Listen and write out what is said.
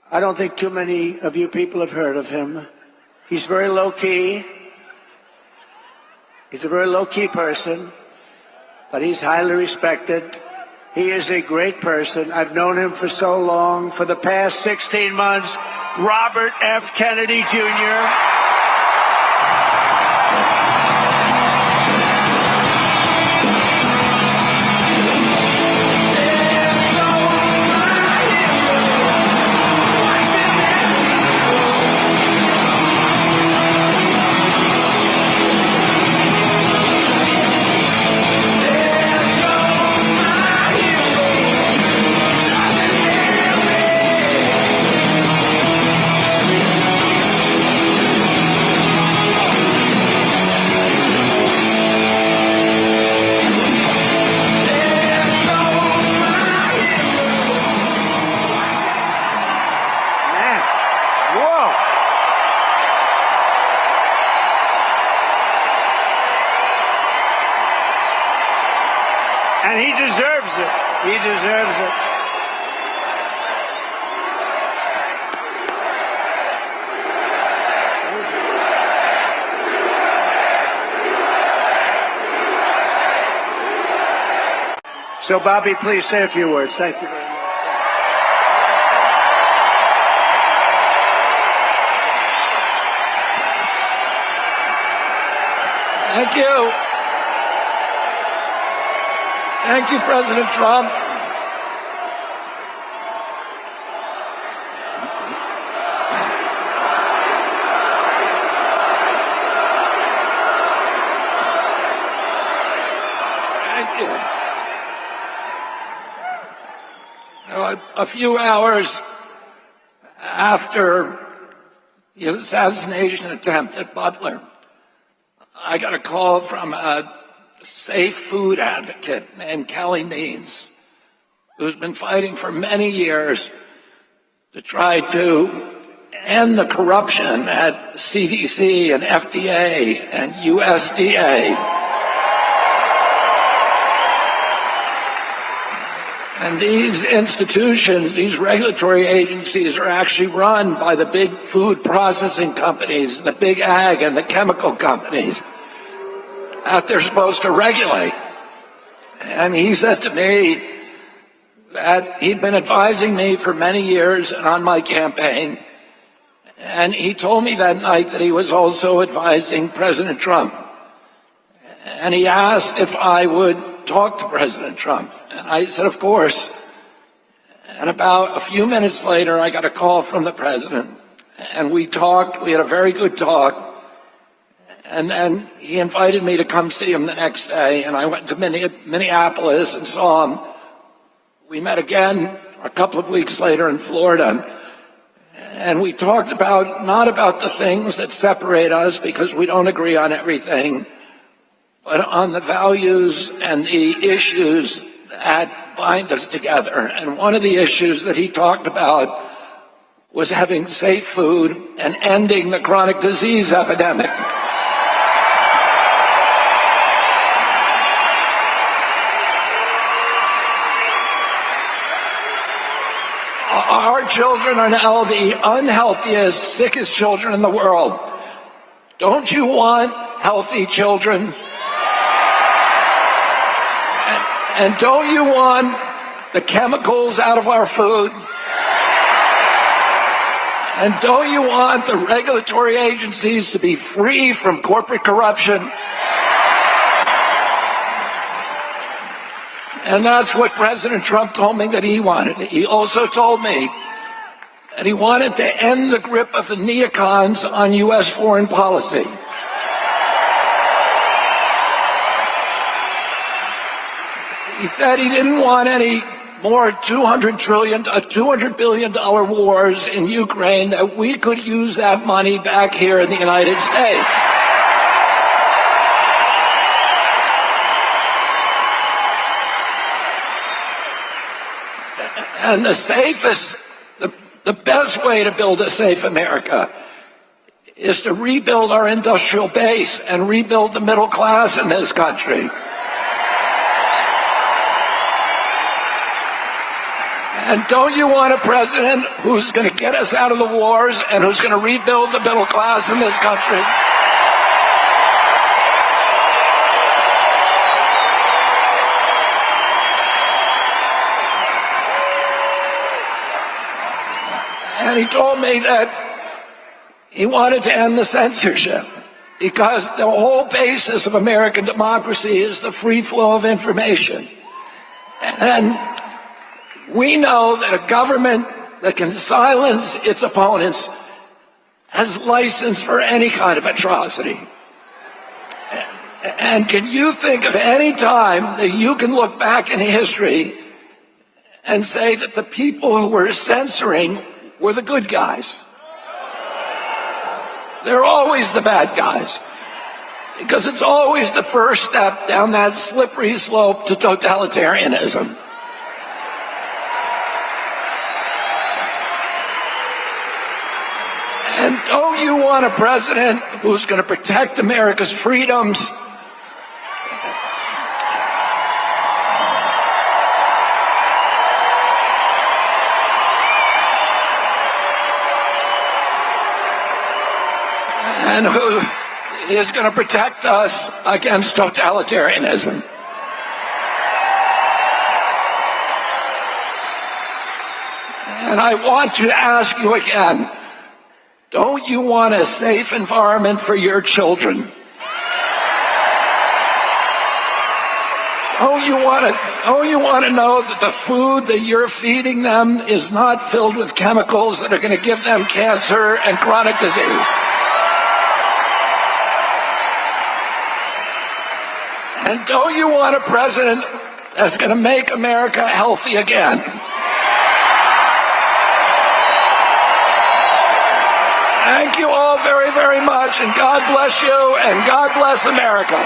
I don't think too many of you people have heard of him. He's very low-key. He's a very low-key person, but he's highly respected. He is a great person. I've known him for so long. For the past 16 months, Robert F. Kennedy Jr. And he deserves it. He deserves it. So, Bobby, please say a few words. Thank you very much. Thank you. Thank you, President Trump. Thank you. Now, a few hours after the assassination attempt at Butler, I got a call from a safe food advocate named Kelly Means, who's been fighting for many years to try to end the corruption at CDC and FDA and USDA. And these institutions, these regulatory agencies, are actually run by the big food processing companies, the big ag and the chemical companies that they're supposed to regulate. And he said to me that he'd been advising me for many years on my campaign. And he told me that night that he was also advising President Trump. And he asked if I would talk to President Trump. And I said, of course. And about a few minutes later, I got a call from the president. And we talked. We had a very good talk. And then he invited me to come see him the next day, and I went to Minneapolis and saw him. We met again a couple of weeks later in Florida, and we talked not about the things that separate us, because we don't agree on everything, but on the values and the issues that bind us together. And one of the issues that he talked about was having safe food and ending the chronic disease epidemic. Our children are now the unhealthiest, sickest children in the world. Don't you want healthy children? And don't you want the chemicals out of our food? And don't you want the regulatory agencies to be free from corporate corruption? And that's what President Trump told me that he wanted. He also told me that he wanted to end the grip of the neocons on U.S. foreign policy. He said he didn't want any more $200 billion wars in Ukraine, that we could use that money back here in the United States. And the best way to build a safe America is to rebuild our industrial base and rebuild the middle class in this country. And don't you want a president who's going to get us out of the wars and who's going to rebuild the middle class in this country? And he told me that he wanted to end the censorship because the whole basis of American democracy is the free flow of information. And we know that a government that can silence its opponents has license for any kind of atrocity. And can you think of any time that you can look back in history and say that the people who were censoring were the good guys? They're always the bad guys, because it's always the first step down that slippery slope to totalitarianism. And don't you want a president who's going to protect America's freedoms? And who is going to protect us against totalitarianism? And I want to ask you again, don't you want a safe environment for your children? Don't you want to know that the food that you're feeding them is not filled with chemicals that are going to give them cancer and chronic disease? And don't you want a president that's going to make America healthy again? Thank you all very, very much, and God bless you, and God bless America.